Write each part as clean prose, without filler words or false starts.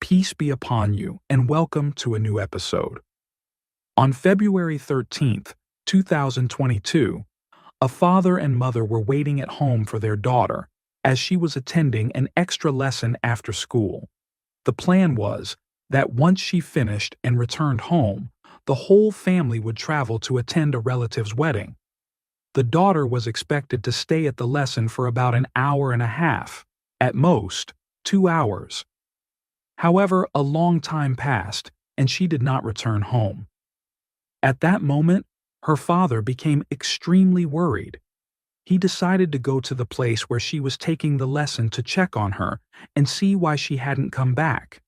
Peace be upon you, and welcome to a new episode. On February 13th, 2022, a father and mother were waiting at home for their daughter as she was attending an extra lesson after school. The plan was that once she finished and returned home, the whole family would travel to attend a relative's wedding. The daughter was expected to stay at the lesson for about an hour and a half, at most, 2 hours. However, a long time passed, and she did not return home. At that moment, her father became extremely worried. He decided to go to the place where she was taking the lesson to check on her and see why she hadn't come back.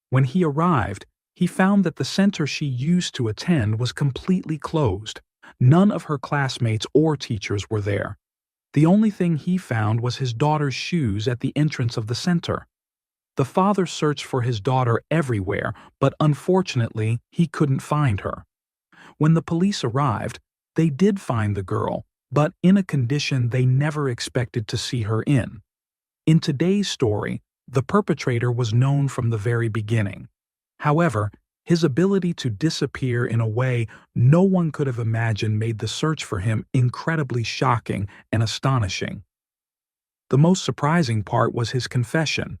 When he arrived, he found that the center she used to attend was completely closed. None of her classmates or teachers were there. The only thing he found was his daughter's shoes at the entrance of the center. The father searched for his daughter everywhere, but unfortunately, he couldn't find her. When the police arrived, they did find the girl, but in a condition they never expected to see her in. In today's story, the perpetrator was known from the very beginning. However, his ability to disappear in a way no one could have imagined made the search for him incredibly shocking and astonishing. The most surprising part was his confession.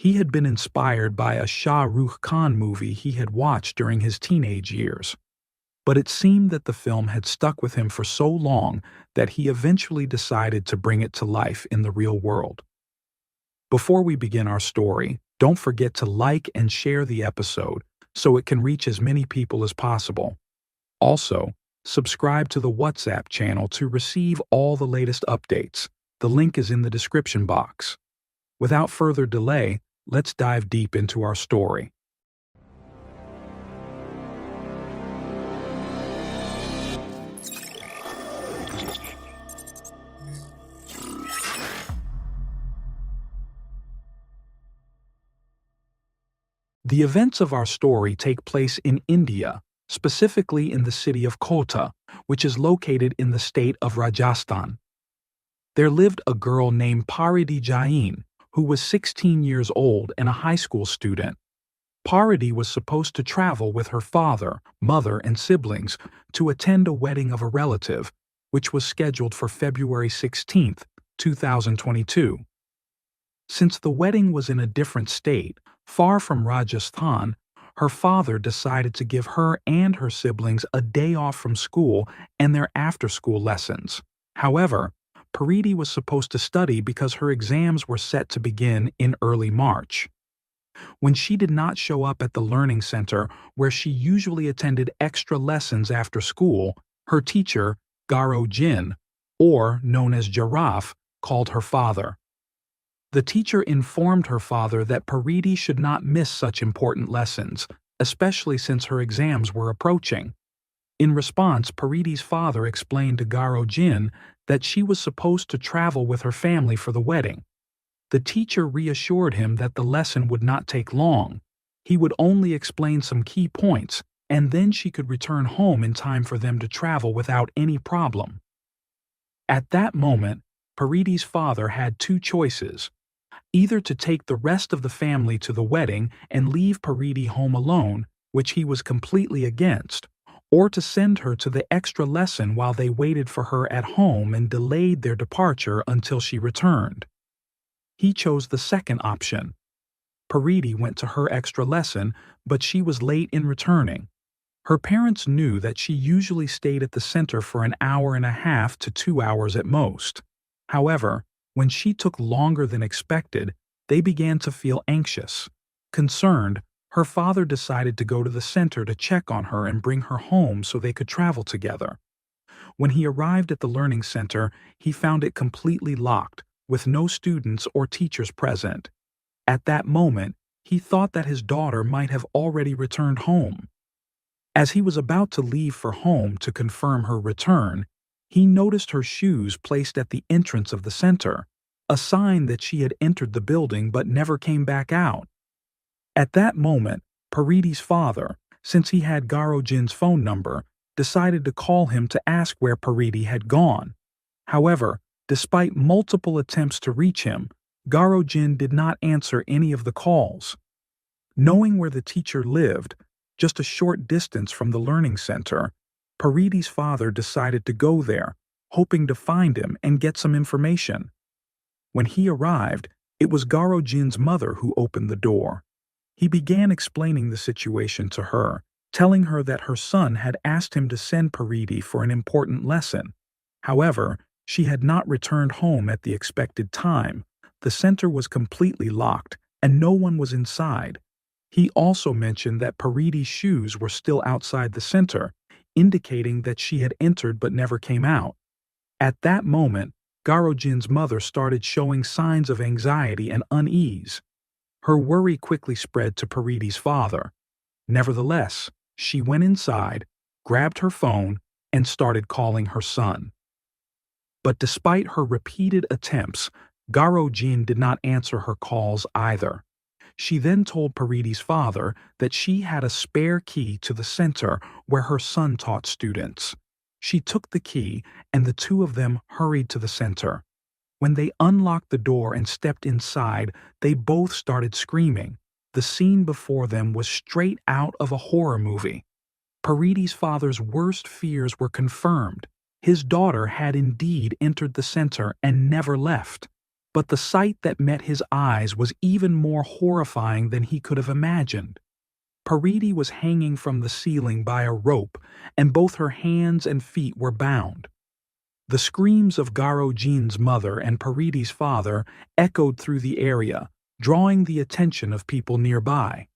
He had been inspired by a Shah Rukh Khan movie he had watched during his teenage years. But it seemed that the film had stuck with him for so long that he eventually decided to bring it to life in the real world. Before we begin our story, don't forget to like and share the episode so it can reach as many people as possible. Also, subscribe to the WhatsApp channel to receive all the latest updates. The link is in the description box. Without further delay, let's dive deep into our story. The events of our story take place in India, specifically in the city of Kota, which is located in the state of Rajasthan. There lived a girl named Paridi Jain, who was 16 years old and a high school student. Paridi was supposed to travel with her father, mother, and siblings to attend a wedding of a relative, which was scheduled for February 16th, 2022. Since the wedding was in a different state, far from Rajasthan, her father decided to give her and her siblings a day off from school and their after-school lessons. However, Paridi was supposed to study because her exams were set to begin in early March. When she did not show up at the learning center where she usually attended extra lessons after school, her teacher, Garo Jin, or known as Giraffe, called her father. The teacher informed her father that Paridi should not miss such important lessons, especially since her exams were approaching. In response, Paridi's father explained to Garo Jin that she was supposed to travel with her family for the wedding. The teacher reassured him that the lesson would not take long. He would only explain some key points, and then she could return home in time for them to travel without any problem. At that moment, Paridi's father had two choices: either to take the rest of the family to the wedding and leave Paridi home alone, which he was completely against, or to send her to the extra lesson while they waited for her at home and delayed their departure until she returned. He chose the second option. Paridi went to her extra lesson, but she was late in returning. Her parents knew that she usually stayed at the center for an hour and a half to 2 hours at most. However, when she took longer than expected, they began to feel anxious. Concerned, her father decided to go to the center to check on her and bring her home so they could travel together. When he arrived at the learning center, he found it completely locked, with no students or teachers present. At that moment, he thought that his daughter might have already returned home. As he was about to leave for home to confirm her return, he noticed her shoes placed at the entrance of the center, a sign that she had entered the building but never came back out. At that moment, Paridi's father, since he had Garo Jin's phone number, decided to call him to ask where Paridi had gone. However, despite multiple attempts to reach him, Garo Jin did not answer any of the calls. Knowing where the teacher lived, just a short distance from the learning center, Paridi's father decided to go there, hoping to find him and get some information. When he arrived, it was Garo Jin's mother who opened the door. He began explaining the situation to her, telling her that her son had asked him to send Paridi for an important lesson. However, she had not returned home at the expected time. The center was completely locked, and no one was inside. He also mentioned that Paridi's shoes were still outside the center, indicating that she had entered but never came out. At that moment, Garo Jin's mother started showing signs of anxiety and unease. Her worry quickly spread to Paridi's father. Nevertheless, she went inside, grabbed her phone, and started calling her son. But despite her repeated attempts, Garo Jin did not answer her calls either. She then told Paridi's father that she had a spare key to the center where her son taught students. She took the key, and the two of them hurried to the center. When they unlocked the door and stepped inside, they both started screaming. The scene before them was straight out of a horror movie. Paridi's father's worst fears were confirmed. His daughter had indeed entered the center and never left. But the sight that met his eyes was even more horrifying than he could have imagined. Paridi was hanging from the ceiling by a rope, and both her hands and feet were bound. The screams of Garo Jin's mother and Paridi's father echoed through the area, drawing the attention of people nearby.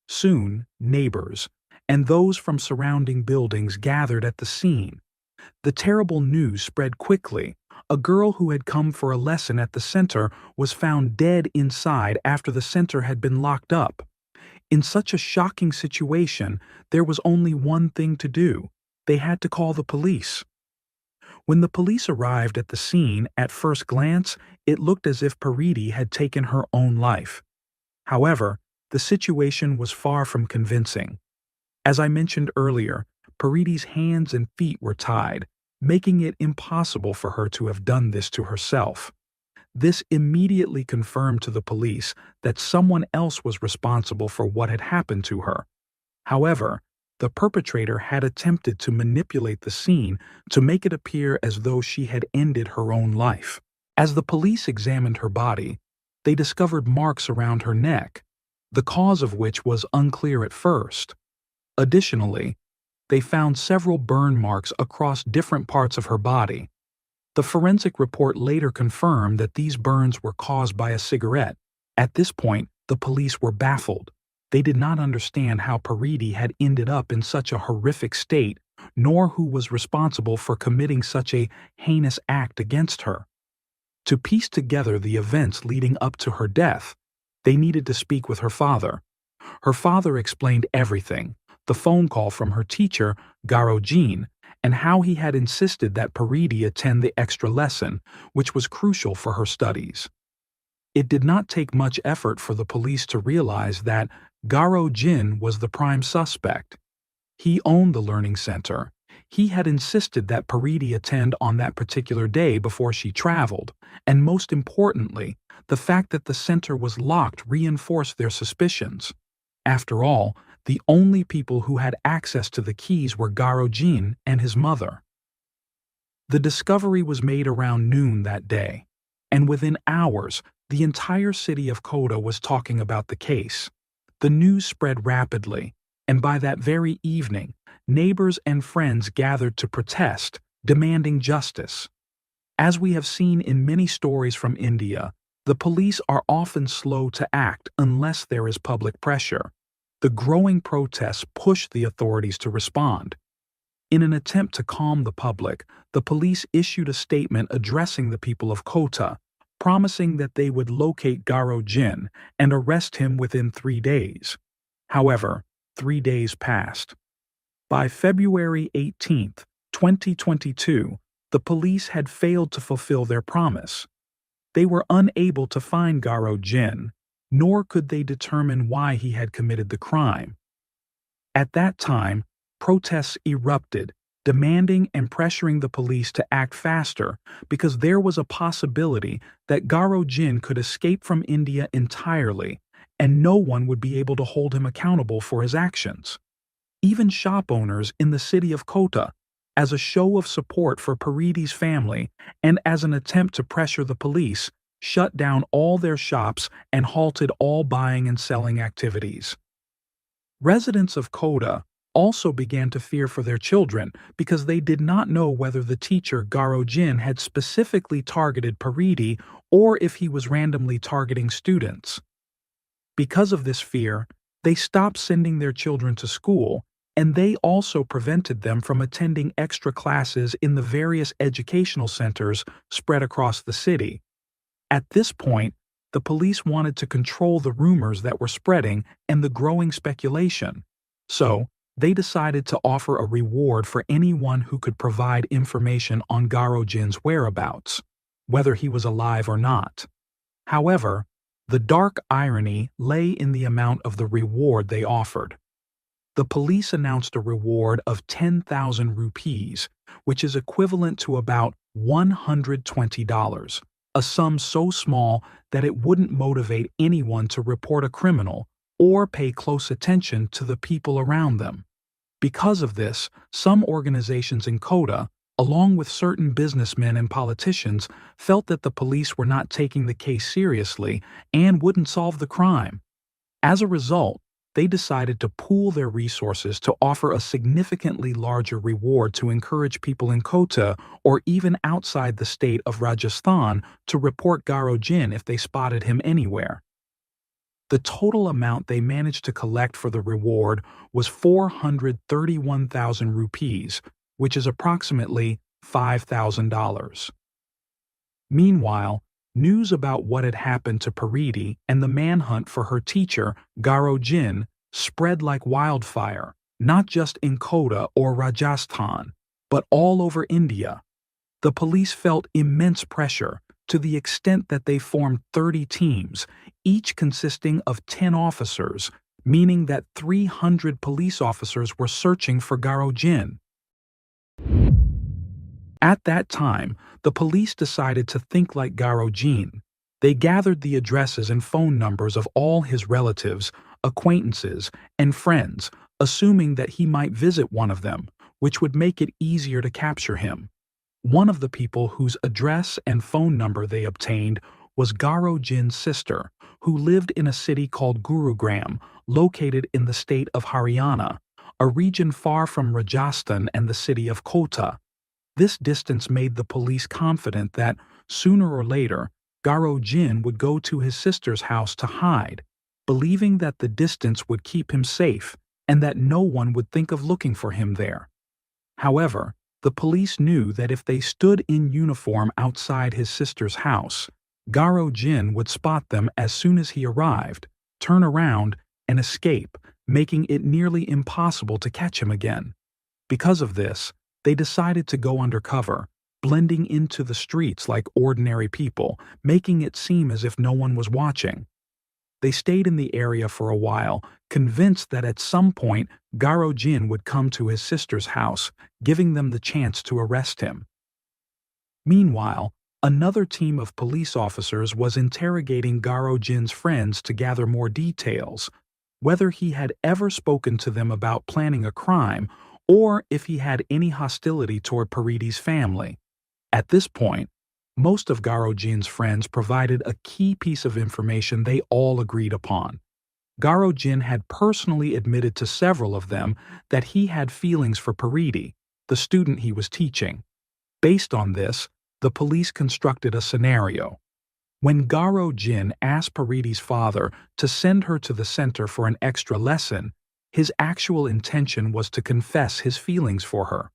Soon, neighbors and those from surrounding buildings gathered at the scene. The terrible news spread quickly. A girl who had come for a lesson at the center was found dead inside after the center had been locked up. In such a shocking situation, there was only one thing to do. They had to call the police. When the police arrived at the scene, at first glance, it looked as if Paridi had taken her own life. However, the situation was far from convincing. As I mentioned earlier, Paridi's hands and feet were tied, making it impossible for her to have done this to herself. This immediately confirmed to the police that someone else was responsible for what had happened to her. However, the perpetrator had attempted to manipulate the scene to make it appear as though she had ended her own life. As the police examined her body, they discovered marks around her neck, the cause of which was unclear at first. Additionally, they found several burn marks across different parts of her body. The forensic report later confirmed that these burns were caused by a cigarette. At this point, the police were baffled. They did not understand how Paridi had ended up in such a horrific state, nor who was responsible for committing such a heinous act against her. To piece together the events leading up to her death, they needed to speak with her father. Her father explained everything: the phone call from her teacher, Garo Jin, and how he had insisted that Paridi attend the extra lesson, which was crucial for her studies. It did not take much effort for the police to realize that Garo Jin was the prime suspect. He owned the learning center. He had insisted that Paridi attend on that particular day before she traveled, and most importantly, the fact that the center was locked reinforced their suspicions. After all, the only people who had access to the keys were Garo Jin and his mother. The discovery was made around noon that day, and within hours, the entire city of Kota was talking about the case. The news spread rapidly, and by that very evening, neighbors and friends gathered to protest, demanding justice. As we have seen in many stories from India, the police are often slow to act unless there is public pressure. The growing protests pushed the authorities to respond. In an attempt to calm the public, the police issued a statement addressing the people of Kota, promising that they would locate Garo Jin and arrest him within 3 days. However, 3 days passed. By February 18, 2022, the police had failed to fulfill their promise. They were unable to find Garo Jin, nor could they determine why he had committed the crime. At that time, protests erupted, demanding and pressuring the police to act faster because there was a possibility that Garo Jin could escape from India entirely and no one would be able to hold him accountable for his actions. Even shop owners in the city of Kota, as a show of support for Paridi's family and as an attempt to pressure the police, shut down all their shops and halted all buying and selling activities. Residents of Kota also began to fear for their children because they did not know whether the teacher Garo Jin had specifically targeted Paridi or if he was randomly targeting students. Because of this fear, they stopped sending their children to school, and they also prevented them from attending extra classes in the various educational centers spread across the city. At this point, the police wanted to control the rumors that were spreading and the growing speculation. So, they decided to offer a reward for anyone who could provide information on Garo Jin's whereabouts, whether he was alive or not. However, the dark irony lay in the amount of the reward they offered. The police announced a reward of 10,000 rupees, which is equivalent to about $120, a sum so small that it wouldn't motivate anyone to report a criminal or pay close attention to the people around them. Because of this, some organizations in Kota, along with certain businessmen and politicians, felt that the police were not taking the case seriously and wouldn't solve the crime. As a result, they decided to pool their resources to offer a significantly larger reward to encourage people in Kota or even outside the state of Rajasthan to report Garo Jin if they spotted him anywhere. The total amount they managed to collect for the reward was 431,000 rupees, which is approximately $5,000. Meanwhile, news about what had happened to Paridi and the manhunt for her teacher, Garo Jin, spread like wildfire, not just in Kota or Rajasthan, but all over India. The police felt immense pressure to the extent that they formed 30 teams, each consisting of 10 officers, meaning that 300 police officers were searching for Garo Jin. At that time, the police decided to think like Garo Jin. They gathered the addresses and phone numbers of all his relatives, acquaintances, and friends, assuming that he might visit one of them, which would make it easier to capture him. One of the people whose address and phone number they obtained was Garo Jin's sister, who lived in a city called Gurugram, located in the state of Haryana, a region far from Rajasthan and the city of Kota. This distance made the police confident that, sooner or later, Garo Jin would go to his sister's house to hide, believing that the distance would keep him safe and that no one would think of looking for him there. However, the police knew that if they stood in uniform outside his sister's house, Garo Jin would spot them as soon as he arrived, turn around, and escape, making it nearly impossible to catch him again. Because of this, they decided to go undercover, blending into the streets like ordinary people, making it seem as if no one was watching. They stayed in the area for a while, convinced that at some point Garo Jin would come to his sister's house, giving them the chance to arrest him. Meanwhile, another team of police officers was interrogating Garo Jin's friends to gather more details, whether he had ever spoken to them about planning a crime or if he had any hostility toward Paridi's family. At this point, most of Garo Jin's friends provided a key piece of information they all agreed upon. Garo Jin had personally admitted to several of them that he had feelings for Paridi, the student he was teaching. Based on this, the police constructed a scenario. When Garo Jin asked Paridi's father to send her to the center for an extra lesson, his actual intention was to confess his feelings for her.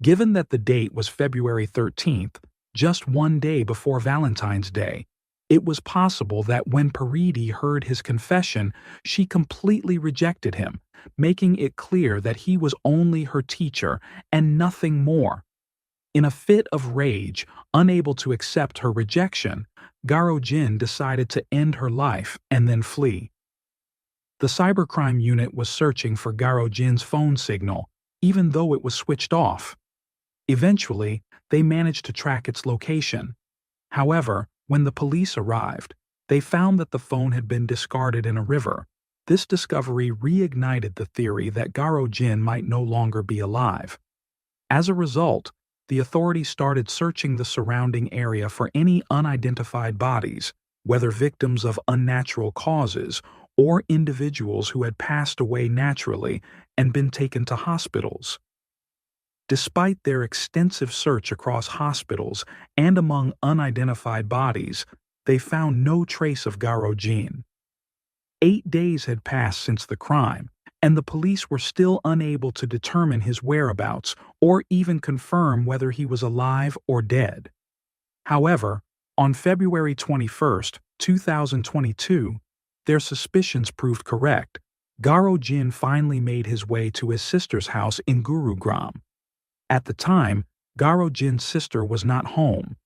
Given that the date was February 13th, just one day before Valentine's Day, it was possible that when Paridi heard his confession, she completely rejected him, making it clear that he was only her teacher and nothing more. In a fit of rage, unable to accept her rejection, Garo Jin decided to end her life and then flee. The cybercrime unit was searching for Garo Jin's phone signal, even though it was switched off. Eventually, they managed to track its location. However, when the police arrived, They found that the phone had been discarded in a river. This discovery reignited the theory that Garo Jin might no longer be alive. As a result, the authorities started searching the surrounding area for any unidentified bodies, whether victims of unnatural causes or individuals who had passed away naturally and been taken to hospitals. Despite their extensive search across hospitals and among unidentified bodies, they found no trace of Garo Jin. 8 days had passed since the crime, and the police were still unable to determine his whereabouts or even confirm whether he was alive or dead. However, on February 21, 2022, their suspicions proved correct. Garo Jin finally made his way to his sister's house in Gurugram. At the time, Garo Jin's sister was not home.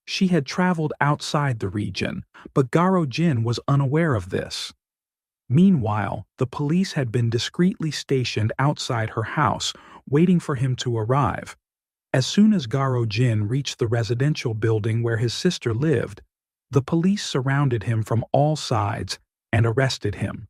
She had traveled outside the region, but Garo Jin was unaware of this. Meanwhile, the police had been discreetly stationed outside her house, waiting for him to arrive. As soon as Garo Jin reached the residential building where his sister lived, the police surrounded him from all sides and arrested him.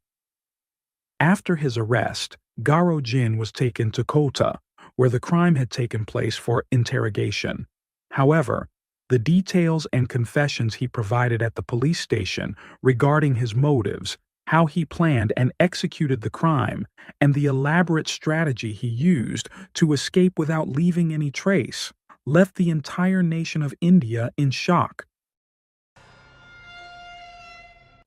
After his arrest, Garo Jin was taken to Kota, where the crime had taken place, for interrogation. However, the details and confessions he provided at the police station regarding his motives, how he planned and executed the crime, and the elaborate strategy he used to escape without leaving any trace, left the entire nation of India in shock.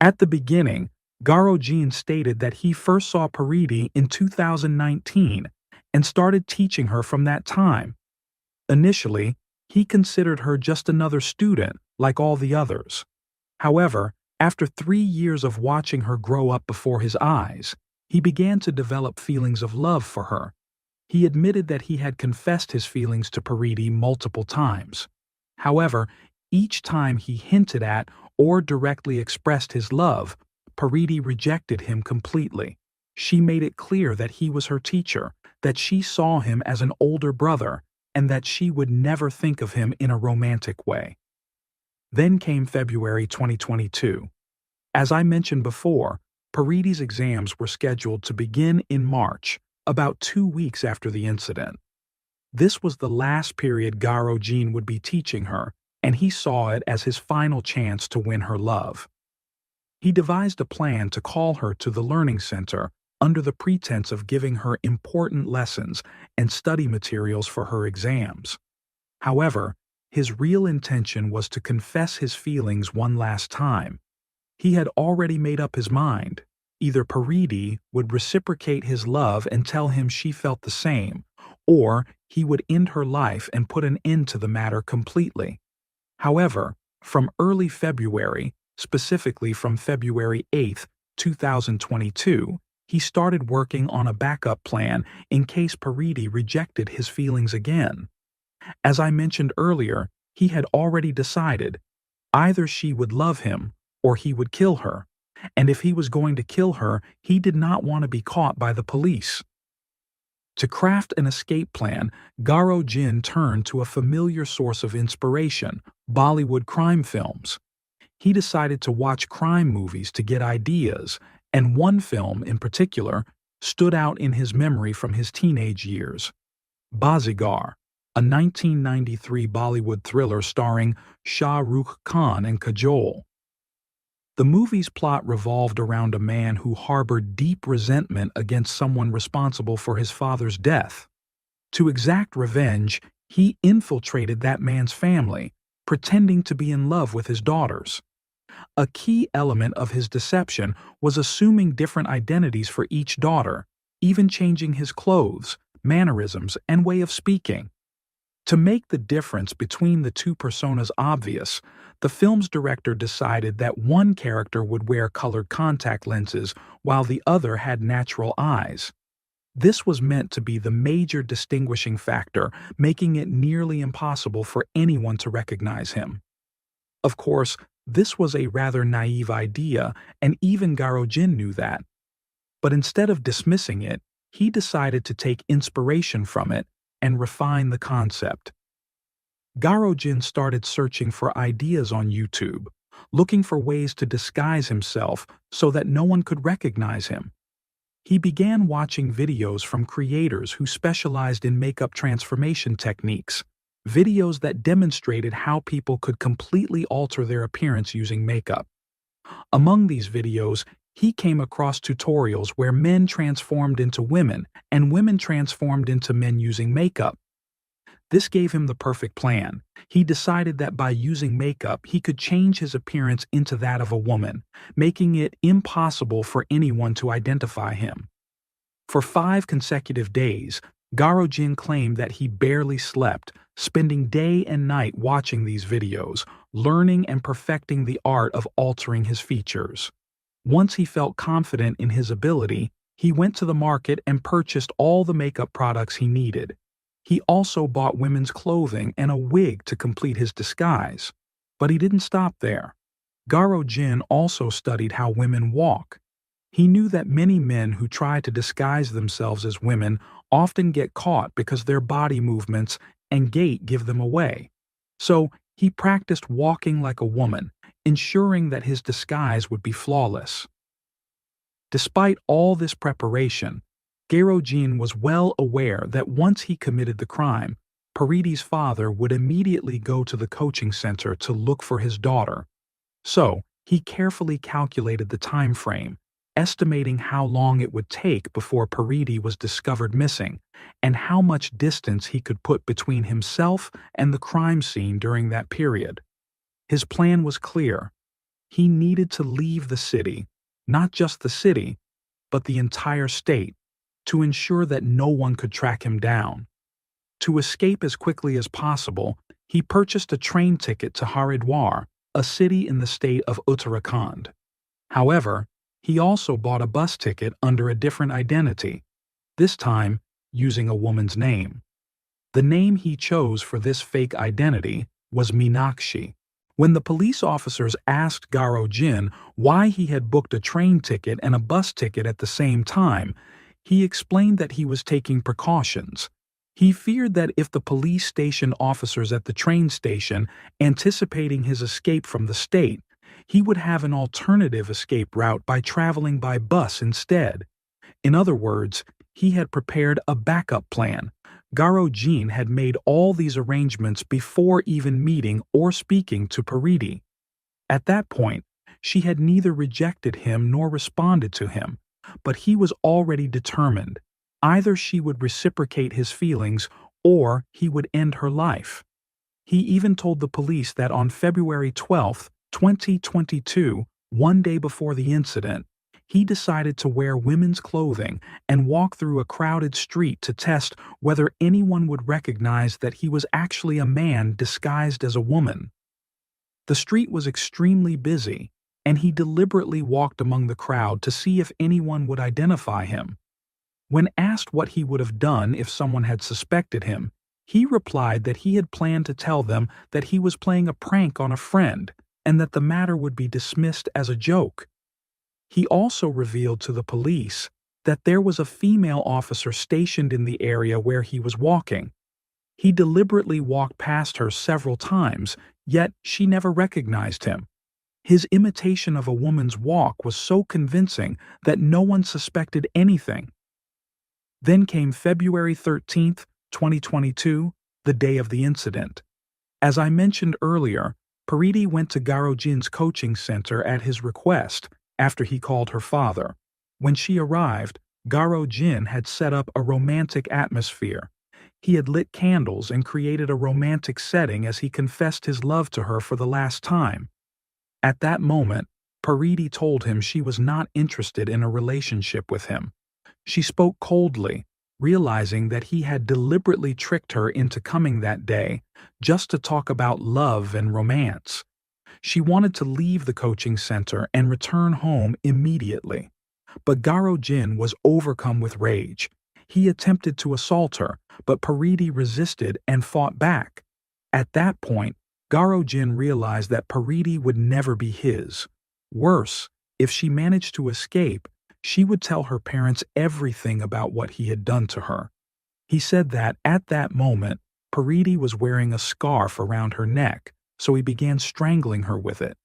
At the beginning, Garo Jin stated that he first saw Paridi in 2019 and started teaching her from that time. Initially, he considered her just another student like all the others. However, after 3 years of watching her grow up before his eyes, he began to develop feelings of love for her. He admitted that he had confessed his feelings to Paridi multiple times. However, each time he hinted at or directly expressed his love, Paridi rejected him completely. She made it clear that he was her teacher, that she saw him as an older brother, and that she would never think of him in a romantic way. Then came February 2022. As I mentioned before, Paridi's exams were scheduled to begin in March, about 2 weeks after the incident. This was the last period Garo Jin would be teaching her, and he saw it as his final chance to win her love. He devised a plan to call her to the learning center under the pretense of giving her important lessons and study materials for her exams. However, his real intention was to confess his feelings one last time. He had already made up his mind. Either Paridi would reciprocate his love and tell him she felt the same, or he would end her life and put an end to the matter completely. However, from early February, specifically from February 8, 2022, he started working on a backup plan in case Paridi rejected his feelings again. As I mentioned earlier, he had already decided either she would love him or he would kill her, and if he was going to kill her, he did not want to be caught by the police. To craft an escape plan, Garo Jin turned to a familiar source of inspiration, Bollywood crime films. He decided to watch crime movies to get ideas, and one film in particular stood out in his memory from his teenage years. Bazigar, a 1993 Bollywood thriller starring Shah Rukh Khan and Kajol. The movie's plot revolved around a man who harbored deep resentment against someone responsible for his father's death. To exact revenge, he infiltrated that man's family, pretending to be in love with his daughters. A key element of his deception was assuming different identities for each daughter, even changing his clothes, mannerisms, and way of speaking. To make the difference between the two personas obvious, the film's director decided that one character would wear colored contact lenses while the other had natural eyes. This was meant to be the major distinguishing factor, making it nearly impossible for anyone to recognize him. Of course, this was a rather naive idea, and even Garo Jin knew that. But instead of dismissing it, he decided to take inspiration from it and refine the concept. Garo Jin started searching for ideas on YouTube, looking for ways to disguise himself so that no one could recognize him. He began watching videos from creators who specialized in makeup transformation techniques, videos that demonstrated how people could completely alter their appearance using makeup. Among these videos, he came across tutorials where men transformed into women and women transformed into men using makeup. This gave him the perfect plan. He decided that by using makeup, he could change his appearance into that of a woman, making it impossible for anyone to identify him. For 5 consecutive days, Garo Jin claimed that he barely slept, spending day and night watching these videos, learning and perfecting the art of altering his features. Once he felt confident in his ability, he went to the market and purchased all the makeup products he needed. He also bought women's clothing and a wig to complete his disguise. But he didn't stop there. Garo Jin also studied how women walk. He knew that many men who try to disguise themselves as women often get caught because their body movements and gait give them away. So he practiced walking like a woman, ensuring that his disguise would be flawless. Despite all this preparation, Garo Jin was well aware that once he committed the crime, Paridi's father would immediately go to the coaching center to look for his daughter. So he carefully calculated the time frame, estimating how long it would take before Paridi was discovered missing, and how much distance he could put between himself and the crime scene during that period. His plan was clear. He needed to leave the city, not just the city, but the entire state, to ensure that no one could track him down. To escape as quickly as possible, he purchased a train ticket to Haridwar, a city in the state of Uttarakhand. However, he also bought a bus ticket under a different identity, this time using a woman's name. The name he chose for this fake identity was Meenakshi. When the police officers asked Garo Jin why he had booked a train ticket and a bus ticket at the same time, he explained that he was taking precautions. He feared that if the police stationed officers at the train station, anticipating his escape from the state, he would have an alternative escape route by traveling by bus instead. In other words, he had prepared a backup plan. Garo Jin had made all these arrangements before even meeting or speaking to Paridi. At that point, she had neither rejected him nor responded to him, but he was already determined. Either she would reciprocate his feelings or he would end her life. He even told the police that on February 12, 2022, one day before the incident, he decided to wear women's clothing and walk through a crowded street to test whether anyone would recognize that he was actually a man disguised as a woman. The street was extremely busy, and he deliberately walked among the crowd to see if anyone would identify him. When asked what he would have done if someone had suspected him, he replied that he had planned to tell them that he was playing a prank on a friend and that the matter would be dismissed as a joke. He also revealed to the police that there was a female officer stationed in the area where he was walking. He deliberately walked past her several times, yet she never recognized him. His imitation of a woman's walk was so convincing that no one suspected anything. Then came February 13, 2022, the day of the incident. As I mentioned earlier, Paridi went to Garo Jin's coaching center at his request after he called her father. When she arrived, Garo Jin had set up a romantic atmosphere. He had lit candles and created a romantic setting as he confessed his love to her for the last time. At that moment, Paridi told him she was not interested in a relationship with him. She spoke coldly, realizing that he had deliberately tricked her into coming that day just to talk about love and romance. She wanted to leave the coaching center and return home immediately. But Garo Jin was overcome with rage. He attempted to assault her, but Paridi resisted and fought back. At that point, Garo Jin realized that Paridi would never be his. Worse, if she managed to escape, she would tell her parents everything about what he had done to her. He said that at that moment, Paridi was wearing a scarf around her neck, so he began strangling her with it.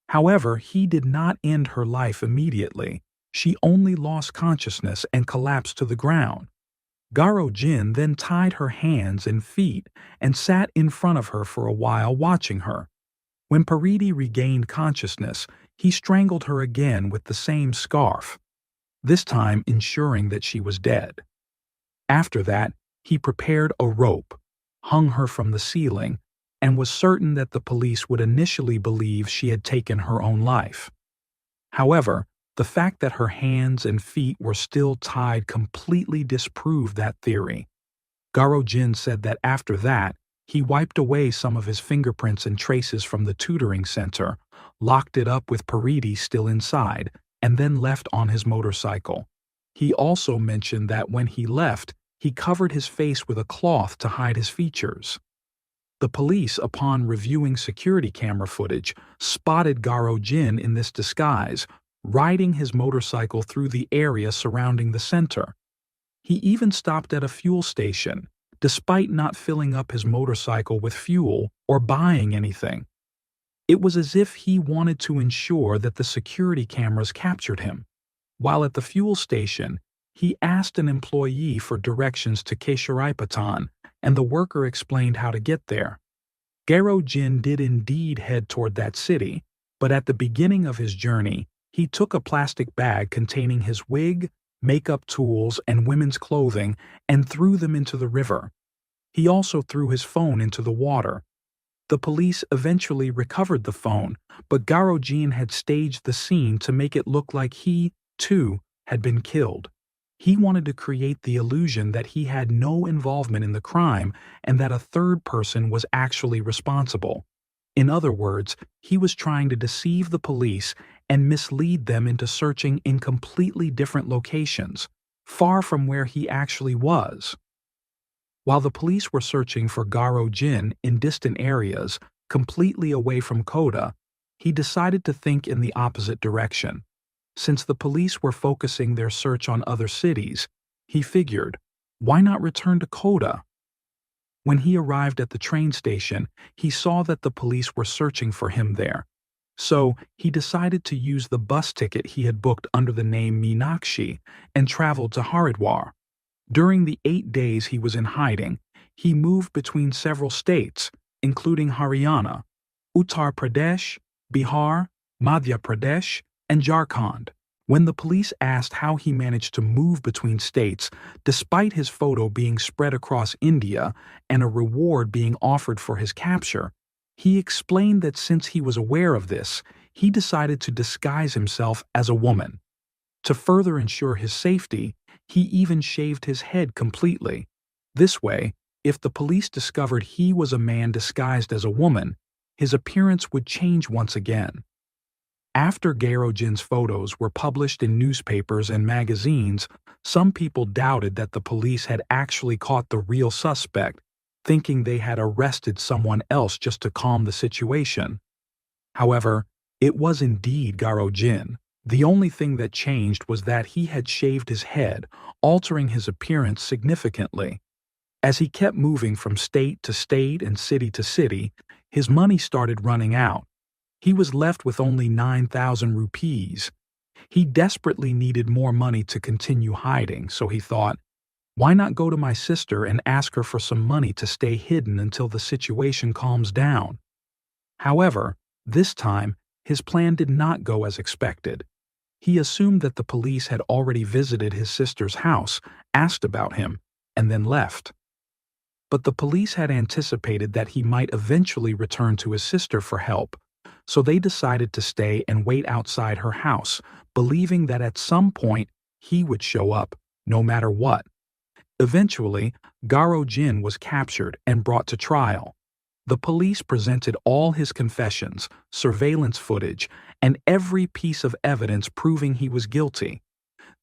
However, he did not end her life immediately. She only lost consciousness and collapsed to the ground. Garo Jin then tied her hands and feet and sat in front of her for a while watching her. When Paridi regained consciousness, he strangled her again with the same scarf, this time ensuring that she was dead. After that, he prepared a rope, hung her from the ceiling, and was certain that the police would initially believe she had taken her own life. However, the fact that her hands and feet were still tied completely disproved that theory. Garo Jin said that after that, he wiped away some of his fingerprints and traces from the tutoring center, locked it up with Paridi still inside, and then left on his motorcycle. He also mentioned that when he left, he covered his face with a cloth to hide his features. The police, upon reviewing security camera footage, spotted Garo Jin in this disguise, riding his motorcycle through the area surrounding the center. He even stopped at a fuel station, despite not filling up his motorcycle with fuel or buying anything. It was as if he wanted to ensure that the security cameras captured him. While at the fuel station, he asked an employee for directions to Kesharipatan, and the worker explained how to get there. Garo Jin did indeed head toward that city, but at the beginning of his journey, he took a plastic bag containing his wig, makeup tools, and women's clothing and threw them into the river. He also threw his phone into the water. The police eventually recovered the phone, but Garo Jin had staged the scene to make it look like he, too, had been killed. He wanted to create the illusion that he had no involvement in the crime and that a third person was actually responsible. In other words, he was trying to deceive the police and mislead them into searching in completely different locations, far from where he actually was. While the police were searching for Garo Jin in distant areas, completely away from Kota, he decided to think in the opposite direction. Since the police were focusing their search on other cities, he figured, why not return to Kota? When he arrived at the train station, he saw that the police were searching for him there. So he decided to use the bus ticket he had booked under the name Meenakshi and traveled to Haridwar. During the 8 days he was in hiding, he moved between several states, including Haryana, Uttar Pradesh, Bihar, Madhya Pradesh, and Jharkhand. When the police asked how he managed to move between states, despite his photo being spread across India and a reward being offered for his capture, he explained that since he was aware of this, he decided to disguise himself as a woman. To further ensure his safety, he even shaved his head completely. This way, if the police discovered he was a man disguised as a woman, his appearance would change once again. After Garo Jin's photos were published in newspapers and magazines, some people doubted that the police had actually caught the real suspect, thinking they had arrested someone else just to calm the situation. However, it was indeed Garo Jin. The only thing that changed was that he had shaved his head, altering his appearance significantly. As he kept moving from state to state and city to city, his money started running out. He was left with only 9,000 rupees. He desperately needed more money to continue hiding, so he thought, why not go to my sister and ask her for some money to stay hidden until the situation calms down? However, this time, his plan did not go as expected. He assumed that the police had already visited his sister's house, asked about him, and then left. But the police had anticipated that he might eventually return to his sister for help, so they decided to stay and wait outside her house, believing that at some point he would show up, no matter what. Eventually, Garo Jin was captured and brought to trial. The police presented all his confessions, surveillance footage, and every piece of evidence proving he was guilty.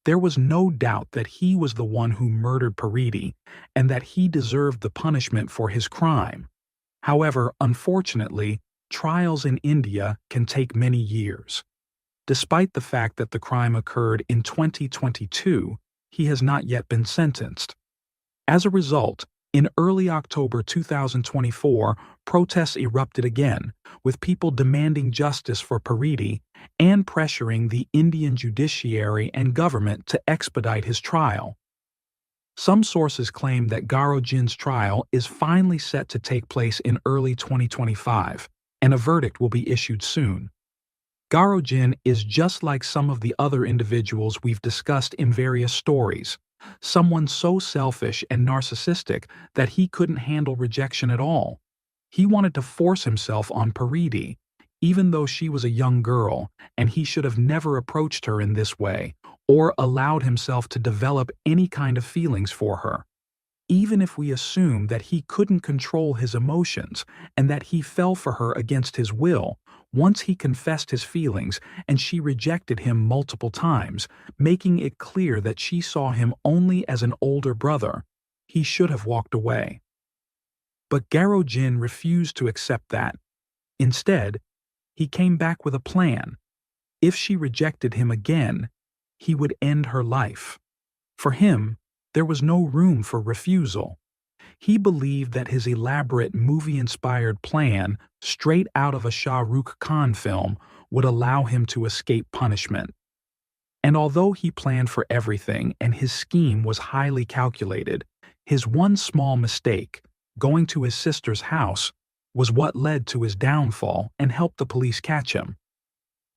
There was no doubt that he was the one who murdered Paridi and that he deserved the punishment for his crime. However, unfortunately, trials in India can take many years. Despite the fact that the crime occurred in 2022, he has not yet been sentenced. As a result, In early October 2024, protests erupted again, with people demanding justice for Paridi and pressuring the Indian judiciary and government to expedite his trial. Some sources claim that Garo Jin's trial is finally set to take place in early 2025, and a verdict will be issued soon. Garo Jin is just like some of the other individuals we've discussed in various stories, someone so selfish and narcissistic that he couldn't handle rejection at all. He wanted to force himself on Paridi, even though she was a young girl, and he should have never approached her in this way or allowed himself to develop any kind of feelings for her. Even if we assume that he couldn't control his emotions and that he fell for her against his will, once he confessed his feelings and she rejected him multiple times, making it clear that she saw him only as an older brother, he should have walked away. But Garo Jin refused to accept that. Instead, he came back with a plan. If she rejected him again, he would end her life. For him, there was no room for refusal. He believed that his elaborate movie-inspired plan, straight out of a Shah Rukh Khan film, would allow him to escape punishment. And although he planned for everything and his scheme was highly calculated, his one small mistake, going to his sister's house, was what led to his downfall and helped the police catch him.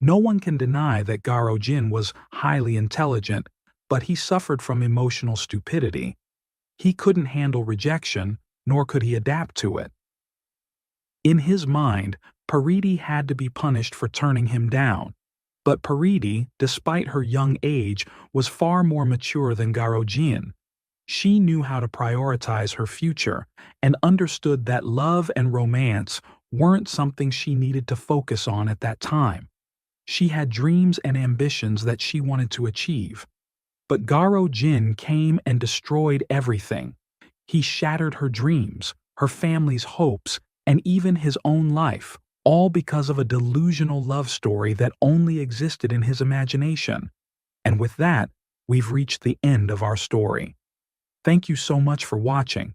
No one can deny that Garo Jin was highly intelligent, but he suffered from emotional stupidity. He couldn't handle rejection, nor could he adapt to it. In his mind, Paridi had to be punished for turning him down. But Paridi, despite her young age, was far more mature than Garo Jin. She knew how to prioritize her future and understood that love and romance weren't something she needed to focus on at that time. She had dreams and ambitions that she wanted to achieve. But Garo Jin came and destroyed everything. He shattered her dreams, her family's hopes, and even his own life, all because of a delusional love story that only existed in his imagination. And with that, we've reached the end of our story. Thank you so much for watching.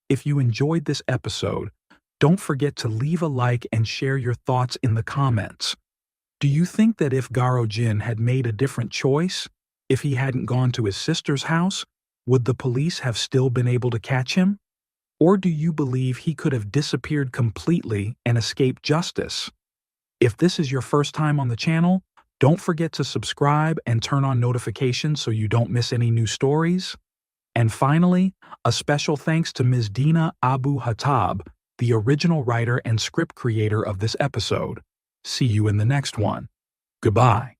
If you enjoyed this episode, don't forget to leave a like and share your thoughts in the comments. Do you think that if Garo Jin had made a different choice, if he hadn't gone to his sister's house, would the police have still been able to catch him? Or do you believe he could have disappeared completely and escaped justice? If this is your first time on the channel, don't forget to subscribe and turn on notifications so you don't miss any new stories. And finally, a special thanks to Ms. Dina Abu Hattab, the original writer and script creator of this episode. See you in the next one. Goodbye.